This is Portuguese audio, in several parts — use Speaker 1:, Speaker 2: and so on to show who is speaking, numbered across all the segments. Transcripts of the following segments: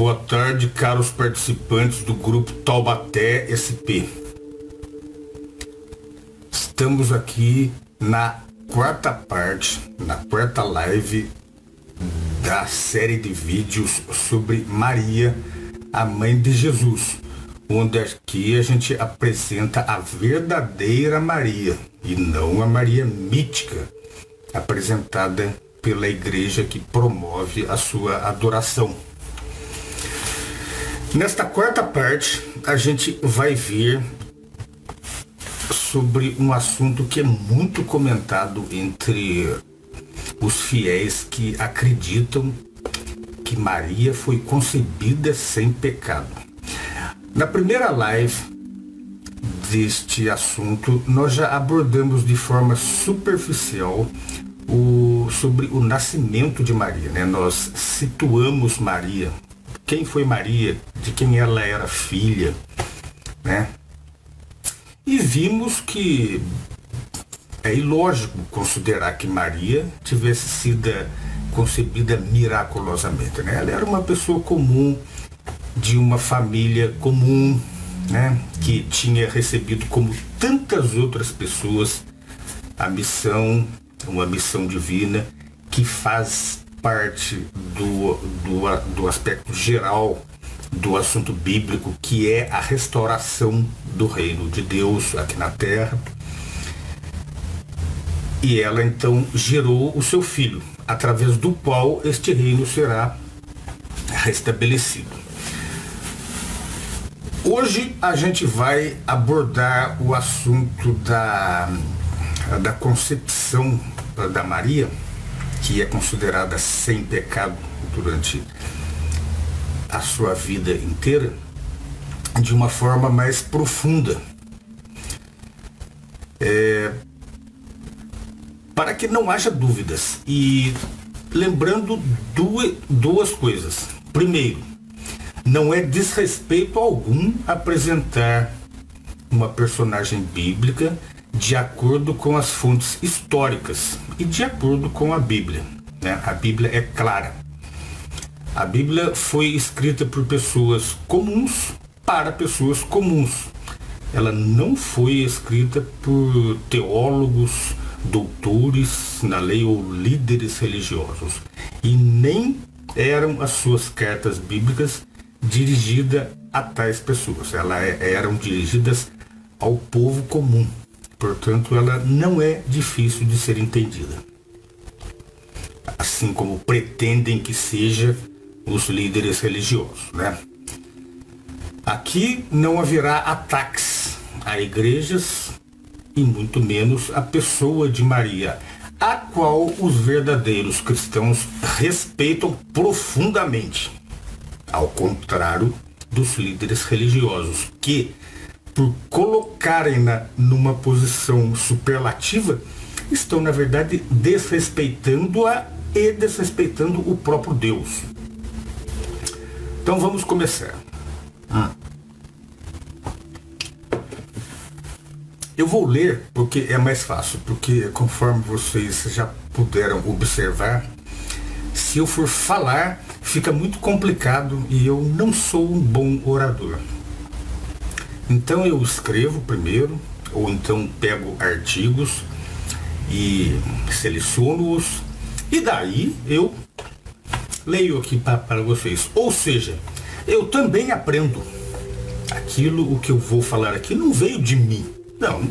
Speaker 1: Boa tarde, caros participantes do grupo Taubaté SP. Estamos aqui na quarta parte, na quarta live da série de vídeos sobre Maria, a mãe de Jesus, onde aqui a gente apresenta a verdadeira Maria e não a Maria mítica, apresentada pela igreja que promove a sua adoração. Nesta quarta parte, a gente vai ver sobre um assunto que é muito comentado entre os fiéis que acreditam que Maria foi concebida sem pecado. Na primeira live deste assunto, nós já abordamos de forma superficial sobre o nascimento de Maria, né? Nós situamos Maria, quem foi Maria, de quem ela era filha, né? E vimos que é ilógico considerar que Maria tivesse sido concebida miraculosamente, né? Ela era uma pessoa comum, de uma família comum, né? Que tinha recebido, como tantas outras pessoas, uma missão divina que faz parte do aspecto geral do assunto bíblico, que é a restauração do reino de Deus aqui na terra. E ela então gerou o seu filho, através do qual este reino será restabelecido. Hoje a gente vai abordar o assunto da concepção da Maria, que é considerada sem pecado durante a sua vida inteira, de uma forma mais profunda. Para que não haja dúvidas. E lembrando duas coisas. Primeiro, não é desrespeito algum apresentar uma personagem bíblica de acordo com as fontes históricas e de acordo com a Bíblia, né? A Bíblia é clara. A Bíblia foi escrita por pessoas comuns para pessoas comuns. Ela não foi escrita por teólogos, doutores na lei ou líderes religiosos. E nem eram as suas cartas bíblicas dirigidas a tais pessoas. Elas eram dirigidas ao povo comum. Portanto, ela não é difícil de ser entendida. Assim como pretendem que seja os líderes religiosos, né? Aqui não haverá ataques a igrejas e muito menos a pessoa de Maria, a qual os verdadeiros cristãos respeitam profundamente, ao contrário dos líderes religiosos, que, por colocarem-na numa posição superlativa, estão, na verdade, desrespeitando-a e desrespeitando o próprio Deus. Então vamos começar. Eu vou ler porque é mais fácil, porque conforme vocês já puderam observar, se eu for falar, fica muito complicado e eu não sou um bom orador. Então eu escrevo primeiro, ou então pego artigos e seleciono-os, e daí eu leio aqui para vocês. Ou seja, eu também aprendo. O que eu vou falar aqui não veio de mim. Não.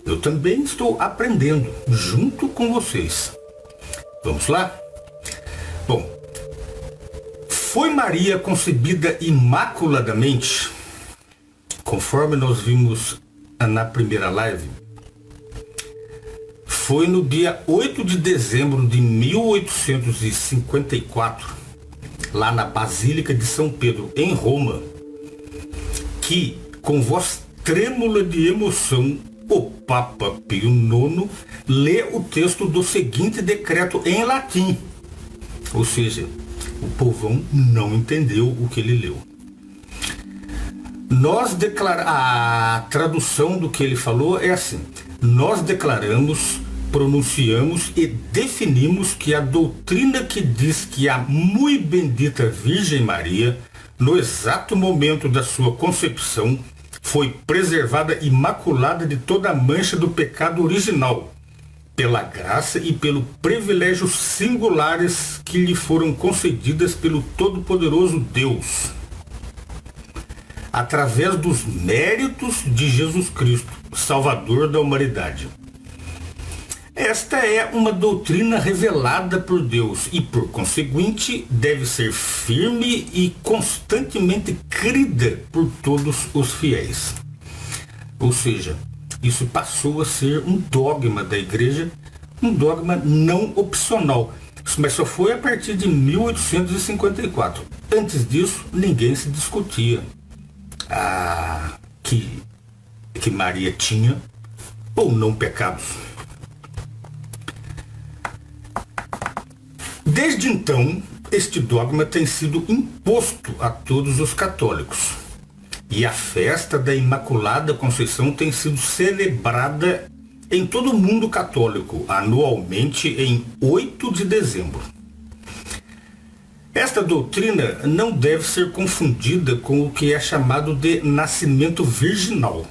Speaker 1: Eu também estou aprendendo junto com vocês. Vamos lá? Bom, foi Maria concebida imaculadamente? Conforme nós vimos na primeira live, foi no dia 8 de dezembro de 1854, lá na Basílica de São Pedro, em Roma, que, com voz trêmula de emoção, o Papa Pio IX lê o texto do seguinte decreto em latim. Ou seja, o povão não entendeu o que ele leu. A tradução do que ele falou é assim: nós declaramos pronunciamos e definimos que a doutrina que diz que a muito bendita Virgem Maria, no exato momento da sua concepção, foi preservada imaculada de toda a mancha do pecado original, pela graça e pelo privilégio singulares que lhe foram concedidas pelo Todo-Poderoso Deus, através dos méritos de Jesus Cristo, Salvador da humanidade. Esta é uma doutrina revelada por Deus e, por conseguinte, deve ser firme e constantemente crida por todos os fiéis. Ou seja, isso passou a ser um dogma da igreja, um dogma não opcional. Mas só foi a partir de 1854. Antes disso, ninguém se discutia que Maria tinha ou não pecados. Desde então, este dogma tem sido imposto a todos os católicos. E a festa da Imaculada Conceição tem sido celebrada em todo o mundo católico, anualmente em 8 de dezembro. Esta doutrina não deve ser confundida com o que é chamado de nascimento virginal.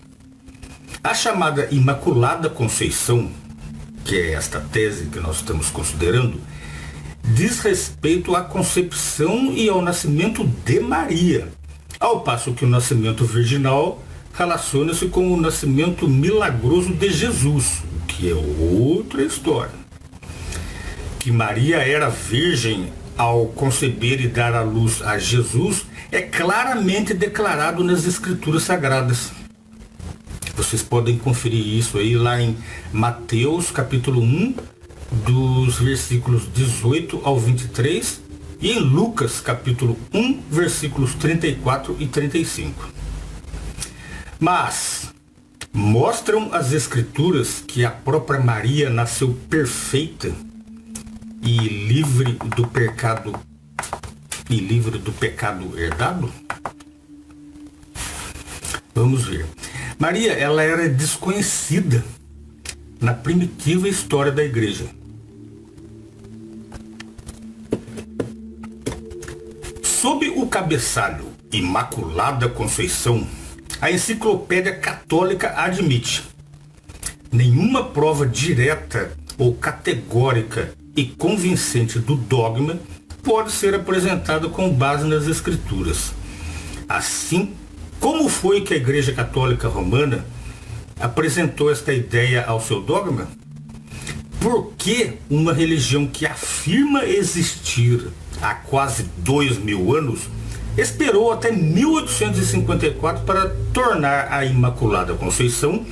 Speaker 1: A chamada Imaculada Conceição, que é esta tese que nós estamos considerando, diz respeito à concepção e ao nascimento de Maria, ao passo que o nascimento virginal relaciona-se com o nascimento milagroso de Jesus, que é outra história. Que Maria era virgem ao conceber e dar à luz a Jesus é claramente declarado nas Escrituras Sagradas. Vocês podem conferir isso aí lá em Mateus capítulo 1, dos versículos 18 ao 23, e em Lucas capítulo 1, versículos 34 e 35. Mas mostram as Escrituras que a própria Maria nasceu perfeita e livre do pecado herdado? Vamos ver. Maria, ela era desconhecida na primitiva história da igreja. Sob o cabeçalho Imaculada Conceição, a Enciclopédia Católica admite: nenhuma prova direta ou categórica e convincente do dogma pode ser apresentada com base nas Escrituras. Assim, como foi que a Igreja Católica Romana apresentou esta ideia ao seu dogma? Por que uma religião que afirma existir há quase 2000 anos esperou até 1854 para tornar a Imaculada Conceição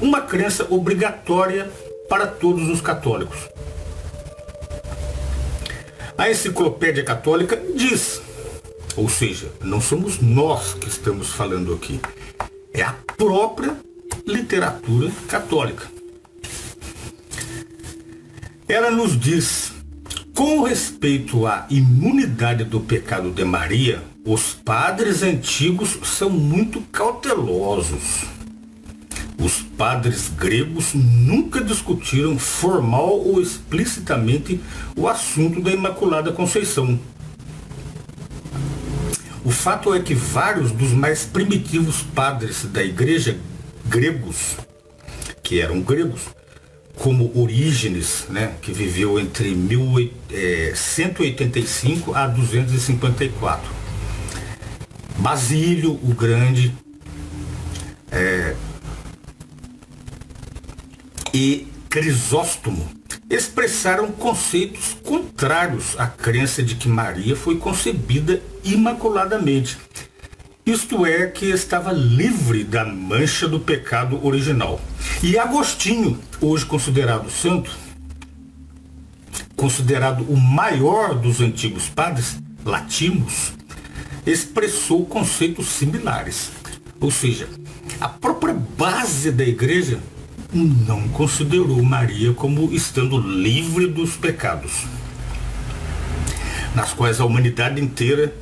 Speaker 1: uma crença obrigatória para todos os católicos? A Enciclopédia Católica diz, ou seja, não somos nós que estamos falando aqui, é a própria literatura católica. Ela nos diz: com respeito à imunidade do pecado de Maria, os padres antigos são muito cautelosos. Os padres gregos nunca discutiram formal ou explicitamente o assunto da Imaculada Conceição. O fato é que vários dos mais primitivos padres da igreja gregos, que eram gregos, como Orígenes, que viveu entre 185 a 254, Basílio o Grande, e Crisóstomo, expressaram conceitos contrários à crença de que Maria foi concebida imaculadamente, isto é, que estava livre da mancha do pecado original. E Agostinho, hoje considerado santo, considerado o maior dos antigos padres latinos, expressou conceitos similares. Ou seja, a própria base da igreja não considerou Maria como estando livre dos pecados, nas quais a humanidade inteira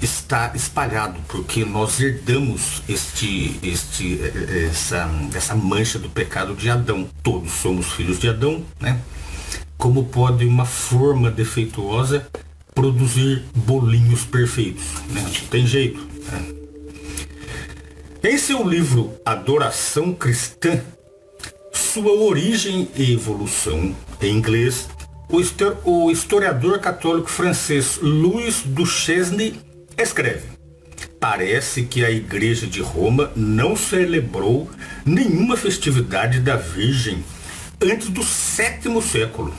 Speaker 1: está espalhado, porque nós herdamos essa mancha do pecado de Adão. Todos somos filhos de Adão, né? Como pode uma forma defeituosa produzir bolinhos perfeitos, né? Não tem jeito, né? Em seu livro Adoração Cristã, sua origem e evolução, em inglês, o historiador católico francês Louis Duchesne escreve: parece que a Igreja de Roma não celebrou nenhuma festividade da Virgem antes do 7º século.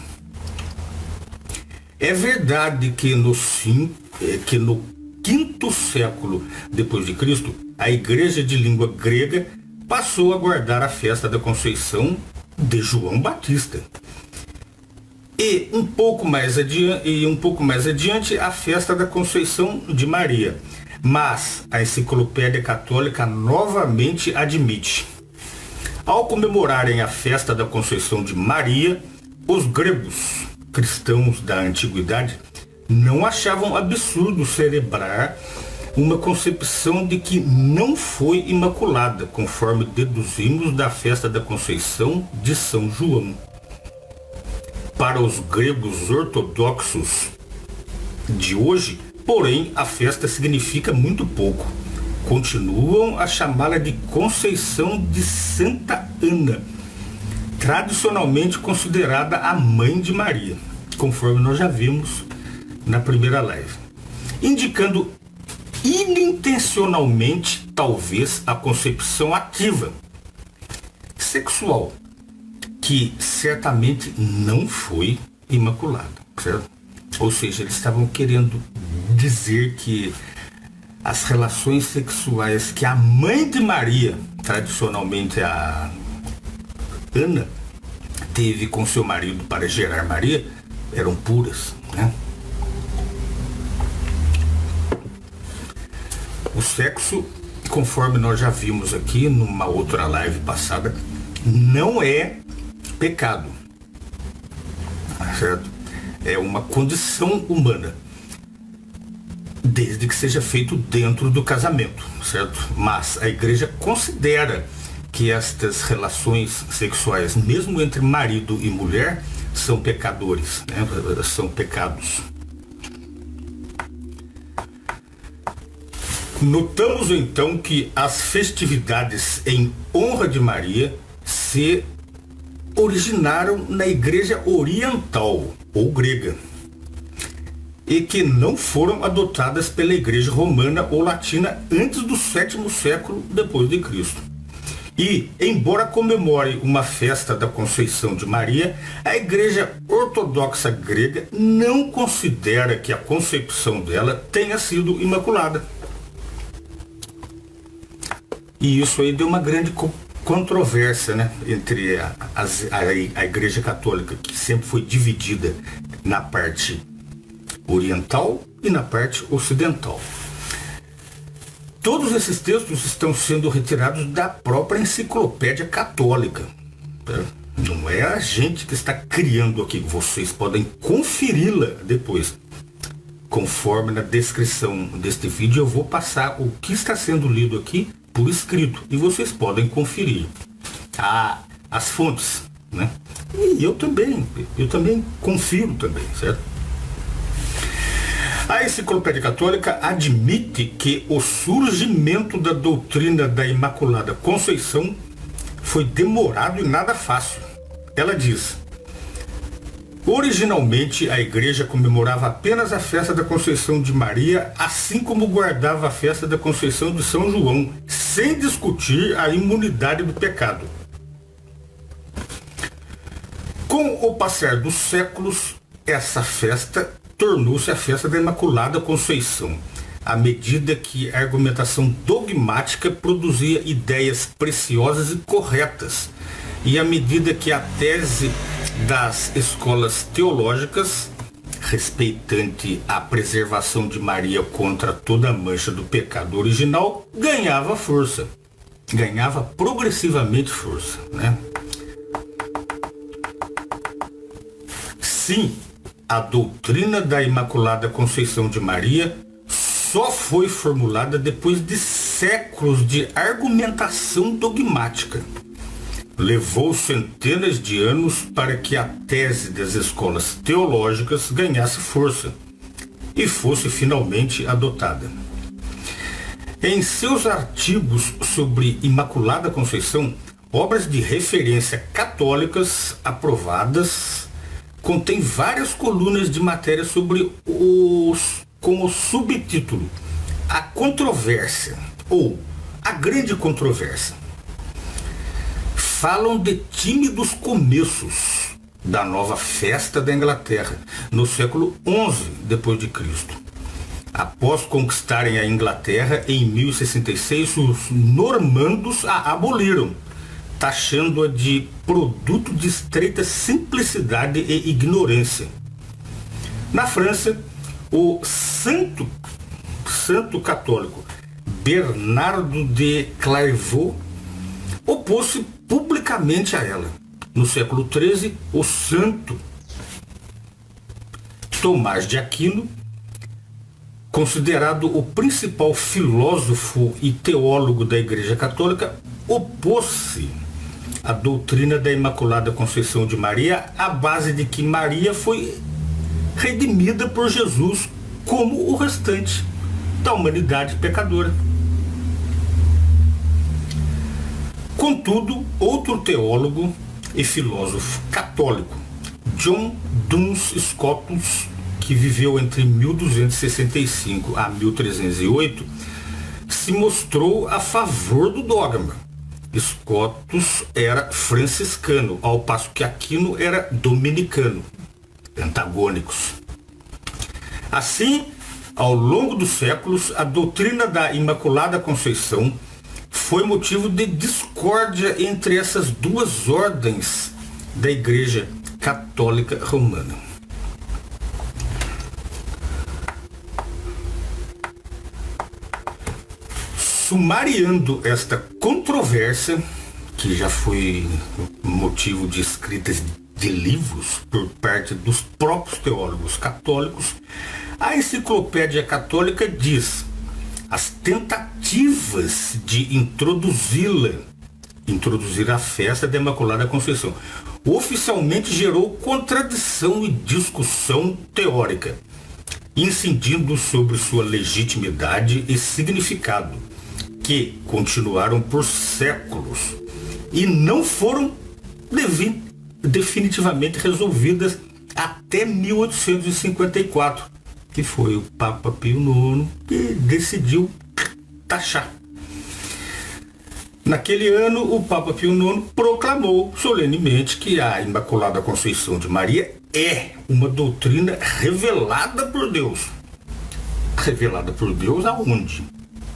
Speaker 1: É verdade que no 5º século depois de Cristo, a Igreja de língua grega passou a guardar a festa da Conceição de João Batista. E um pouco mais adiante, a festa da Conceição de Maria. Mas a Enciclopédia Católica novamente admite: ao comemorarem a festa da Conceição de Maria, os gregos cristãos da antiguidade não achavam absurdo celebrar uma concepção de que não foi imaculada, conforme deduzimos da festa da Conceição de São João. Para os gregos ortodoxos de hoje, porém, a festa significa muito pouco. Continuam a chamá-la de Conceição de Santa Ana, tradicionalmente considerada a mãe de Maria, conforme nós já vimos na primeira live, indicando inintencionalmente, talvez, a concepção ativa sexual, que certamente não foi imaculada, certo? Ou seja, eles estavam querendo dizer que as relações sexuais que a mãe de Maria, tradicionalmente a Ana, teve com seu marido para gerar Maria, eram puras, né? O sexo, conforme nós já vimos aqui numa outra live passada, não é pecado, certo? É uma condição humana, desde que seja feito dentro do casamento, certo? Mas a Igreja considera que estas relações sexuais, mesmo entre marido e mulher, são pecadores, né? São pecados. Notamos então que as festividades em honra de Maria se originaram na Igreja Oriental ou grega e que não foram adotadas pela Igreja Romana ou Latina antes do 7º século depois de Cristo. E, embora comemore uma festa da Conceição de Maria, a Igreja Ortodoxa grega não considera que a concepção dela tenha sido imaculada. E isso aí deu uma grande controvérsia, né, entre a Igreja Católica, que sempre foi dividida na parte oriental e na parte ocidental. Todos esses textos estão sendo retirados da própria Enciclopédia Católica. Não é a gente que está criando aqui. Vocês podem conferi-la depois. Conforme na descrição deste vídeo, eu vou passar o que está sendo lido aqui por escrito. E vocês podem conferir as fontes, né? E eu também confiro também, certo? A Enciclopédia Católica admite que o surgimento da doutrina da Imaculada Conceição foi demorado e nada fácil. Ela diz: originalmente a Igreja comemorava apenas a festa da Conceição de Maria, assim como guardava a festa da Conceição de São João, sem discutir a imunidade do pecado. Com o passar dos séculos, essa festa tornou-se a festa da Imaculada Conceição, à medida que a argumentação dogmática produzia ideias preciosas e corretas, e à medida que a tese das escolas teológicas, respeitante à preservação de Maria contra toda a mancha do pecado original, ganhava força, ganhava progressivamente força, né? Sim, a doutrina da Imaculada Conceição de Maria só foi formulada depois de séculos de argumentação dogmática. Levou centenas de anos para que a tese das escolas teológicas ganhasse força e fosse finalmente adotada. Em seus artigos sobre Imaculada Conceição, obras de referência católicas aprovadas contêm várias colunas de matéria sobre com o subtítulo A Controvérsia ou A Grande Controvérsia. Falam de tímidos começos da nova festa da Inglaterra no século XI d.C. Após conquistarem a Inglaterra em 1066, os normandos a aboliram, taxando-a de produto de estreita simplicidade e ignorância. Na França, o santo católico Bernardo de Clairvaux opôs-se publicamente a ela. No século XIII, o santo Tomás de Aquino, considerado o principal filósofo e teólogo da Igreja Católica, opôs-se à doutrina da Imaculada Conceição de Maria, à base de que Maria foi redimida por Jesus como o restante da humanidade pecadora. Contudo, outro teólogo e filósofo católico, John Duns Scotus, que viveu entre 1265 a 1308, se mostrou a favor do dogma. Scotus era franciscano, ao passo que Aquino era dominicano, antagônicos. Assim, ao longo dos séculos, a doutrina da Imaculada Conceição foi motivo de discórdia entre essas duas ordens da Igreja Católica Romana. Sumariando esta controvérsia, que já foi motivo de escritas de livros por parte dos próprios teólogos católicos, a Enciclopédia Católica diz: as tentativas de introduzir a festa da Imaculada Conceição oficialmente gerou contradição e discussão teórica, incidindo sobre sua legitimidade e significado, que continuaram por séculos e não foram definitivamente resolvidas até 1854, que foi o Papa Pio IX que decidiu taxar. Naquele ano, o Papa Pio IX proclamou solenemente que a Imaculada Conceição de Maria é uma doutrina revelada por Deus. Revelada por Deus aonde?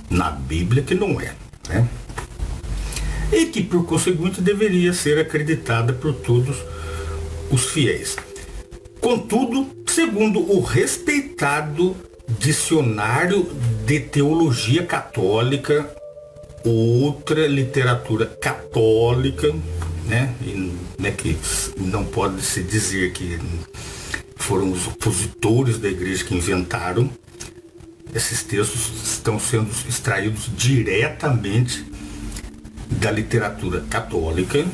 Speaker 1: Na Bíblia, que não é, né? E que, por conseguinte, deveria ser acreditada por todos os fiéis. Contudo, segundo o respeitado Dicionário de Teologia Católica, outra literatura católica, né, que não pode se dizer que foram os opositores da Igreja que inventaram, esses textos estão sendo extraídos diretamente da literatura católica.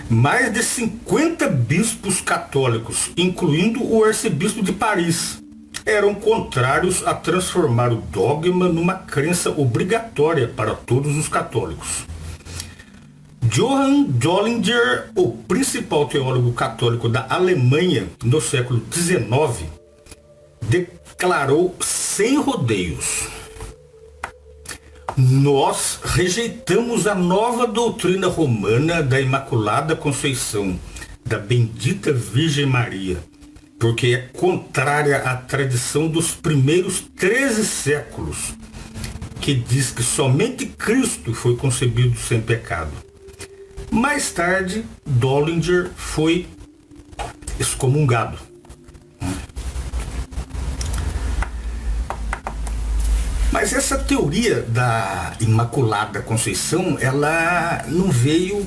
Speaker 1: Mais de 50 bispos católicos, incluindo o arcebispo de Paris, eram contrários a transformar o dogma numa crença obrigatória para todos os católicos. Johann Dollinger, o principal teólogo católico da Alemanha no século XIX, declarou sem rodeios: nós rejeitamos a nova doutrina romana da Imaculada Conceição, da bendita Virgem Maria, porque é contrária à tradição dos primeiros 13 séculos, que diz que somente Cristo foi concebido sem pecado. Mais tarde, Dollinger foi excomungado. Mas essa teoria da Imaculada Conceição, ela não veio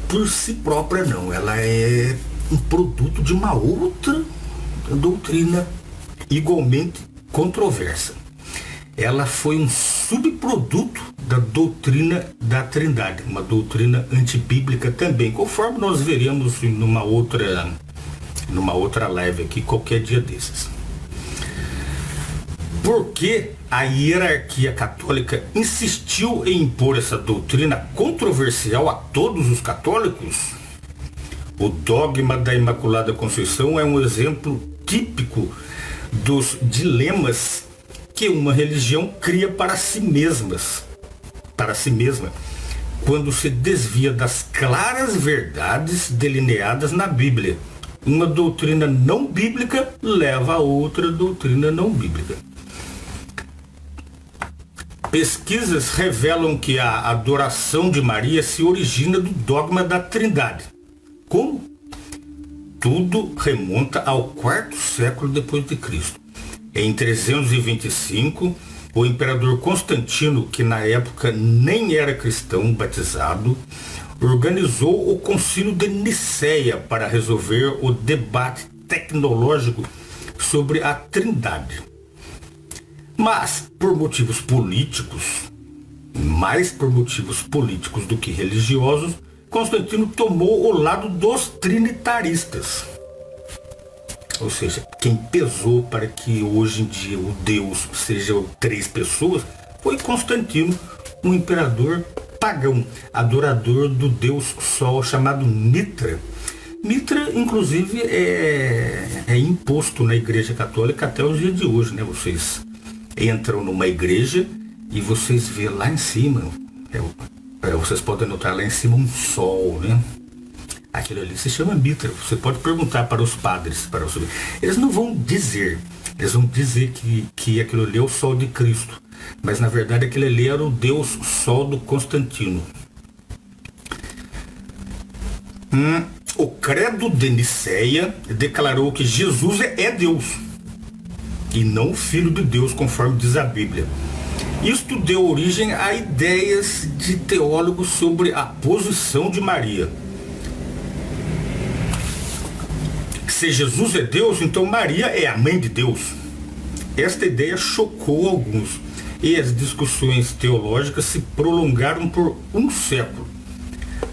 Speaker 1: por si própria, não. Ela é um produto de uma outra doutrina igualmente controversa. ela foi um subproduto da doutrina da Trindade, uma doutrina antibíblica também, conforme nós veremos numa outra live aqui, qualquer dia desses. Porque a hierarquia católica insistiu em impor essa doutrina controversial a todos os católicos? O dogma da Imaculada Conceição é um exemplo típico dos dilemas que uma religião cria para si mesma, quando se desvia das claras verdades delineadas na Bíblia. Uma doutrina não bíblica leva a outra doutrina não bíblica. Pesquisas revelam que a adoração de Maria se origina do dogma da Trindade. Como? Tudo remonta ao quarto século depois de Cristo. Em 325, o imperador Constantino, que na época nem era cristão batizado, organizou o Concílio de Nicéia para resolver o debate tecnológico sobre a Trindade. Mas, por motivos políticos, mais por motivos políticos do que religiosos, Constantino tomou o lado dos trinitaristas. Ou seja, quem pesou para que hoje em dia o Deus seja 3 pessoas foi Constantino, um imperador pagão, adorador do Deus Sol chamado Mitra. Mitra, inclusive, é imposto na Igreja Católica até os dias de hoje, né? Vocês entram numa igreja e vocês vê lá em cima, vocês podem notar lá em cima um sol, né? Aquilo ali se chama mitra. Você pode perguntar para os padres, eles não vão dizer, eles vão dizer que aquilo ali é o sol de Cristo, mas na verdade aquele ali era o Deus Sol do Constantino. O Credo de Nicéia declarou que Jesus é Deus e não o Filho de Deus, conforme diz a Bíblia. Isto deu origem a ideias de teólogos sobre a posição de Maria. Se Jesus é Deus, então Maria é a mãe de Deus. Esta ideia chocou alguns e as discussões teológicas se prolongaram por um século.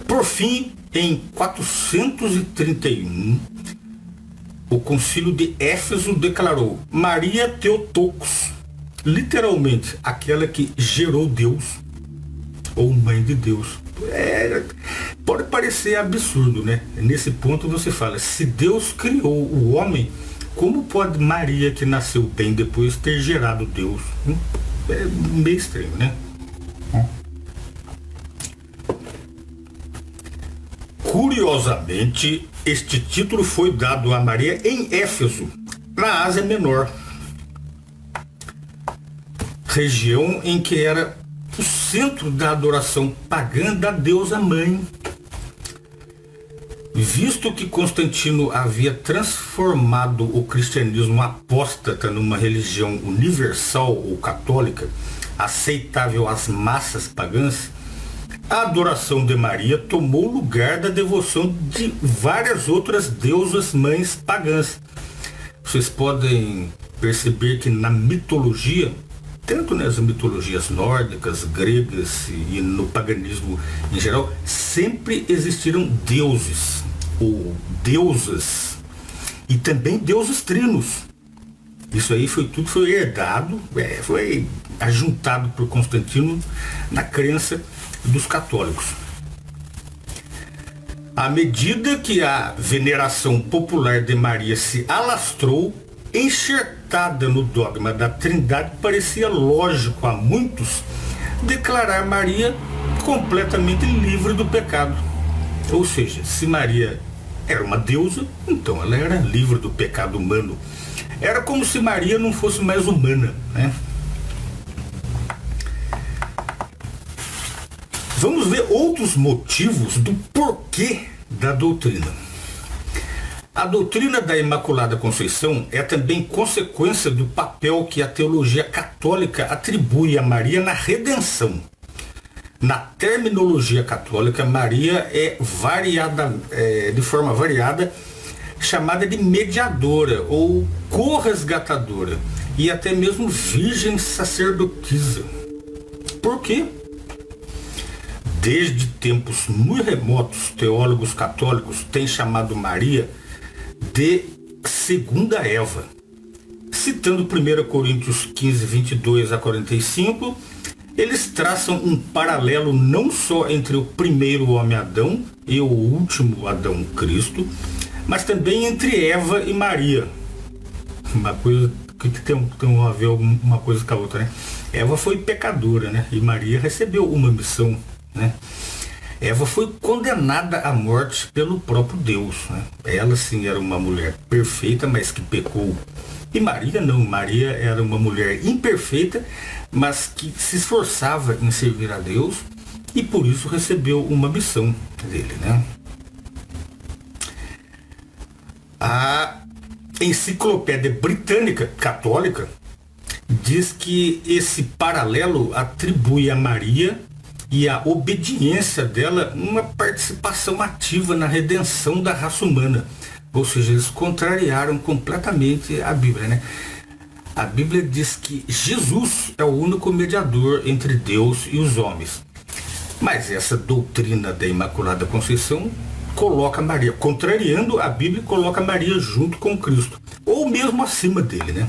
Speaker 1: Por fim, em 431, o Concílio de Éfeso declarou Maria Theotokos, literalmente aquela que gerou Deus, ou mãe de Deus. Pode parecer absurdo, né? Nesse ponto você fala, se Deus criou o homem, como pode Maria, que nasceu bem depois, ter gerado Deus? É meio estranho, né? Curiosamente, este título foi dado a Maria em Éfeso, na Ásia Menor, região em que era o centro da adoração pagã da deusa mãe. Visto que Constantino havia transformado o cristianismo apóstata numa religião universal ou católica, aceitável às massas pagãs, a adoração de Maria tomou lugar da devoção de várias outras deusas mães pagãs. Vocês podem perceber que na mitologia, tanto nas mitologias nórdicas, gregas e no paganismo em geral, sempre existiram deuses ou deusas e também deuses trinos. Isso aí foi herdado, foi ajuntado por Constantino na crença dos católicos. À medida que a veneração popular de Maria se alastrou, enxertada no dogma da Trindade, parecia lógico a muitos declarar Maria completamente livre do pecado. Ou seja, se Maria era uma deusa, então ela era livre do pecado humano. Era como se Maria não fosse mais humana, né? Vamos ver outros motivos do porquê da doutrina. A doutrina da Imaculada Conceição é também consequência do papel que a teologia católica atribui a Maria na redenção. Na terminologia católica, Maria é de forma variada, chamada de mediadora ou corresgatadora. e até mesmo virgem sacerdotisa. Por quê? Desde tempos muito remotos, teólogos católicos têm chamado Maria de segunda Eva. Citando 1 Coríntios 15, 22 a 45, eles traçam um paralelo não só entre o primeiro homem Adão e o último Adão, Cristo, mas também entre Eva e Maria. Uma coisa que tem a ver uma coisa com a outra, né? Eva foi pecadora, né? E Maria recebeu uma missão, né? Eva foi condenada à morte pelo próprio Deus, né? Ela sim era uma mulher perfeita, mas que pecou. E Maria não, Maria era uma mulher imperfeita, mas que se esforçava em servir a Deus e por isso recebeu uma missão dele, né? A Enciclopédia Britânica Católica diz que esse paralelo atribui a Maria e a obediência dela uma participação ativa na redenção da raça humana. Ou seja, eles contrariaram completamente a Bíblia, né? A Bíblia diz que Jesus é o único mediador entre Deus e os homens. Mas essa doutrina da Imaculada Conceição coloca Maria, contrariando a Bíblia, coloca Maria junto com Cristo, ou mesmo acima dele, né?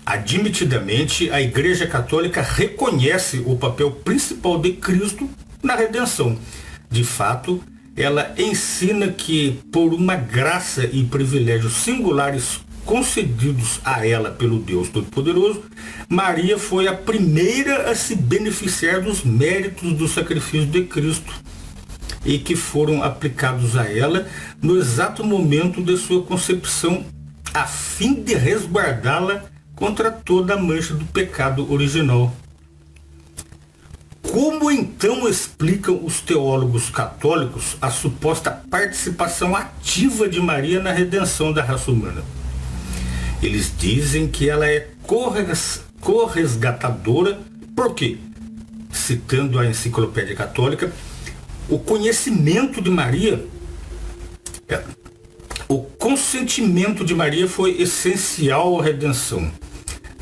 Speaker 1: Admitidamente, a Igreja Católica reconhece o papel principal de Cristo na redenção. De fato, ela ensina que, por uma graça e privilégios singulares concedidos a ela pelo Deus Todo-Poderoso, Maria foi a primeira a se beneficiar dos méritos do sacrifício de Cristo e que foram aplicados a ela no exato momento de sua concepção, a fim de resguardá-la contra toda a mancha do pecado original. Como então explicam os teólogos católicos a suposta participação ativa de Maria na redenção da raça humana? Eles dizem que ela é corresgatadora, porque, citando a Enciclopédia Católica, o conhecimento de Maria, o consentimento de Maria foi essencial à redenção.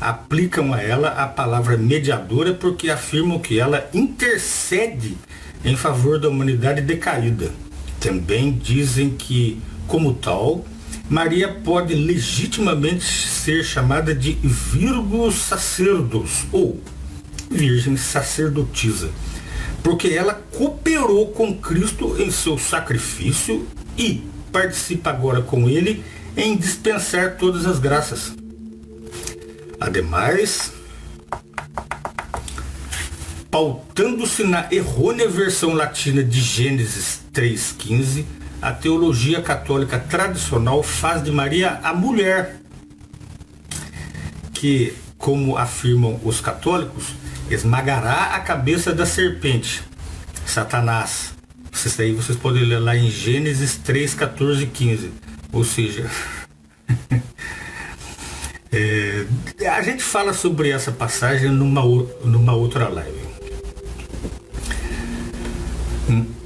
Speaker 1: Aplicam a ela a palavra mediadora porque afirmam que ela intercede em favor da humanidade decaída. Também dizem que, como tal, Maria pode legitimamente ser chamada de Virgo Sacerdos, ou Virgem Sacerdotisa, porque ela cooperou com Cristo em seu sacrifício e participa agora com ele em dispensar todas as graças. Ademais, pautando-se na errônea versão latina de Gênesis 3,15, a teologia católica tradicional faz de Maria a mulher, que, como afirmam os católicos, esmagará a cabeça da serpente, Satanás. Isso aí vocês podem ler lá em Gênesis 3, 14 e 15. Ou seja, a gente fala sobre essa passagem numa outra live.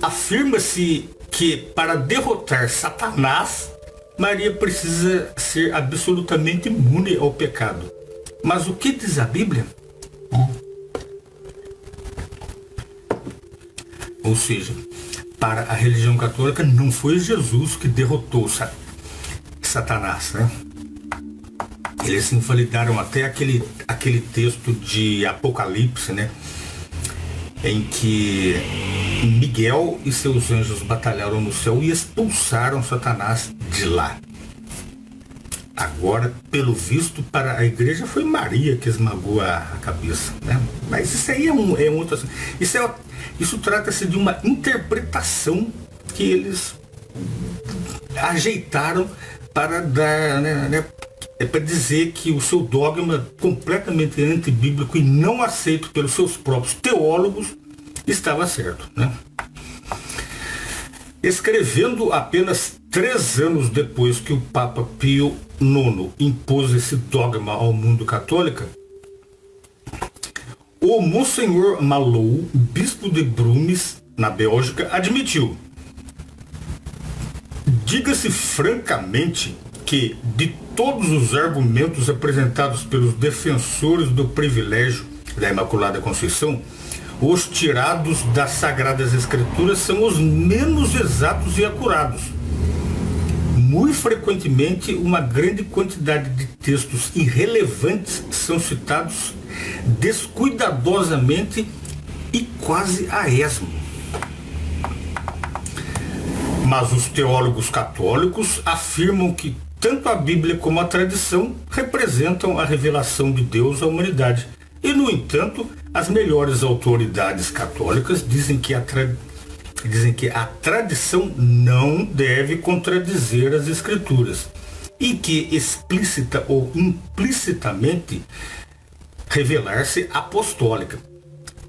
Speaker 1: Afirma-se que para derrotar Satanás, Maria precisa ser absolutamente imune ao pecado. Mas o que diz a Bíblia? Ou seja, para a religião católica não foi Jesus que derrotou Satanás, né? Eles invalidaram até aquele texto de Apocalipse, né? Em que Miguel e seus anjos batalharam no céu e expulsaram Satanás de lá. Agora, pelo visto, para a igreja foi Maria que esmagou a cabeça, né? Mas isso aí é um outro assunto. Isso trata-se de uma interpretação que eles ajeitaram para dar, né, para dizer que o seu dogma completamente antibíblico e não aceito pelos seus próprios teólogos estava certo, né? Escrevendo apenas 3 anos depois que o Papa Pio IX impôs esse dogma ao mundo católico, o Monsenhor Malou, bispo de Brumes, na Bélgica, admitiu: diga-se francamente que, de todos os argumentos apresentados pelos defensores do privilégio da Imaculada Conceição, os tirados das Sagradas Escrituras são os menos exatos e acurados. Muito frequentemente, uma grande quantidade de textos irrelevantes são citados descuidadosamente e quase a esmo. Mas os teólogos católicos afirmam que tanto a Bíblia como a tradição representam a revelação de Deus à humanidade. E, no entanto, as melhores autoridades católicas dizem que a tradição não deve contradizer as Escrituras e que, explícita ou implicitamente, revelar-se apostólica.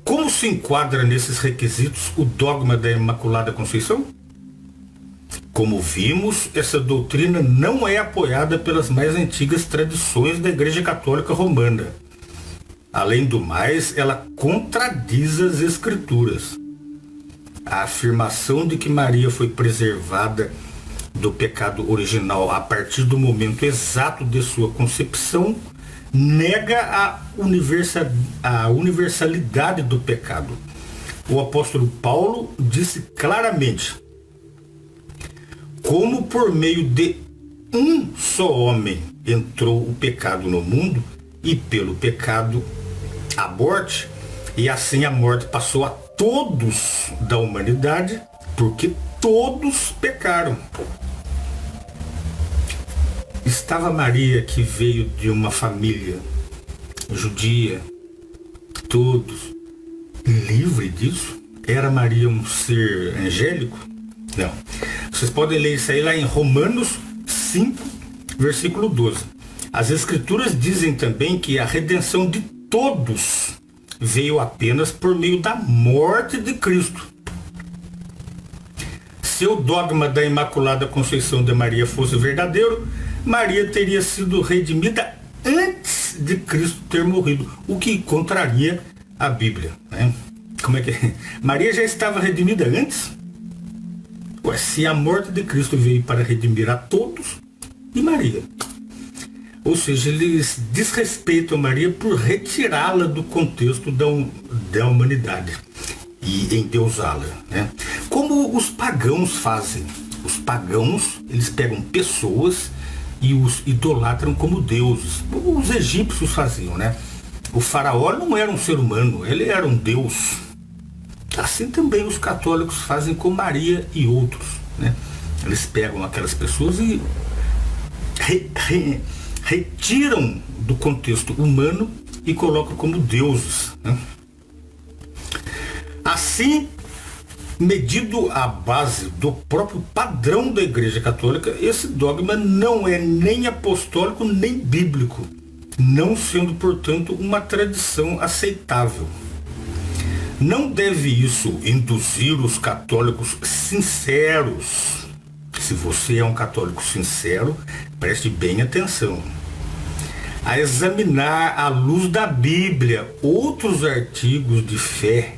Speaker 1: Como se enquadra nesses requisitos o dogma da Imaculada Conceição? Como vimos, essa doutrina não é apoiada pelas mais antigas tradições da Igreja Católica Romana. Além do mais, ela contradiz as Escrituras. A afirmação de que Maria foi preservada do pecado original a partir do momento exato de sua concepção nega a universalidade do pecado. O apóstolo Paulo disse claramente: como por meio de um só homem entrou o pecado no mundo, e pelo pecado a morte, e assim a morte passou a todos da humanidade, porque todos pecaram. Estava Maria, que veio de uma família judia, todos, livre disso? Era Maria um ser angélico? Não. Vocês podem ler isso aí lá em Romanos 5, versículo 12. As Escrituras dizem também que a redenção de todos veio apenas por meio da morte de Cristo. Se o dogma da Imaculada Conceição de Maria fosse verdadeiro, Maria teria sido redimida antes de Cristo ter morrido, o que contraria a Bíblia, né? Como é que é? Maria já estava redimida antes? Ué, se a morte de Cristo veio para redimir a todos, e Maria? Ou seja, eles desrespeitam Maria por retirá-la do contexto da humanidade e endeusá-la, né? Como os pagãos fazem. Os pagãos, eles pegam pessoas e os idolatram como deuses. Os egípcios faziam, né? O faraó não era um ser humano, ele era um deus. Assim também os católicos fazem com Maria e outros, né? Eles pegam aquelas pessoas e retiram do contexto humano e colocam como deuses, né? Assim, medido à base do próprio padrão da Igreja Católica, esse dogma não é nem apostólico nem bíblico, não sendo, portanto, uma tradição aceitável. Não deve isso induzir os católicos sinceros. Se você é um católico sincero, preste bem atenção, a examinar à luz da Bíblia outros artigos de fé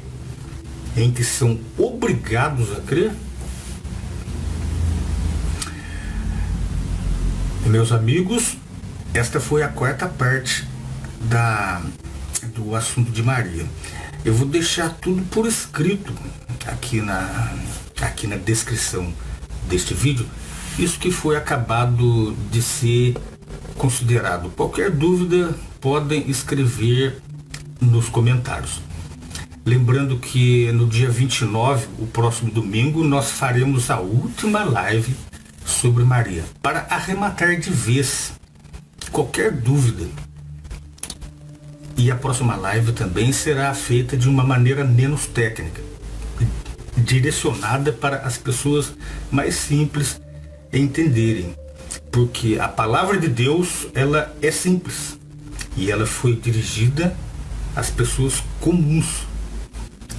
Speaker 1: em que são obrigados a crer? Meus amigos, esta foi a quarta parte do assunto de Maria. Eu vou deixar tudo por escrito aqui na descrição deste vídeo, isso que foi acabado de ser considerado. Qualquer dúvida, podem escrever nos comentários. Lembrando que no dia 29, o próximo domingo, nós faremos a última live sobre Maria, para arrematar de vez qualquer dúvida. E a próxima live também será feita de uma maneira menos técnica, direcionada para as pessoas mais simples entenderem. Porque a palavra de Deus, ela é simples. E ela foi dirigida às pessoas comuns.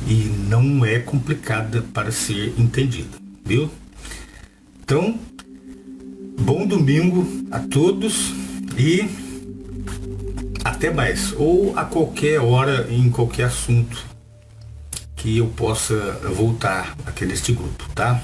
Speaker 1: E não é complicada para ser entendida, viu? Então, bom domingo a todos e até mais. Ou a qualquer hora, em qualquer assunto que eu possa voltar aqui neste grupo, tá?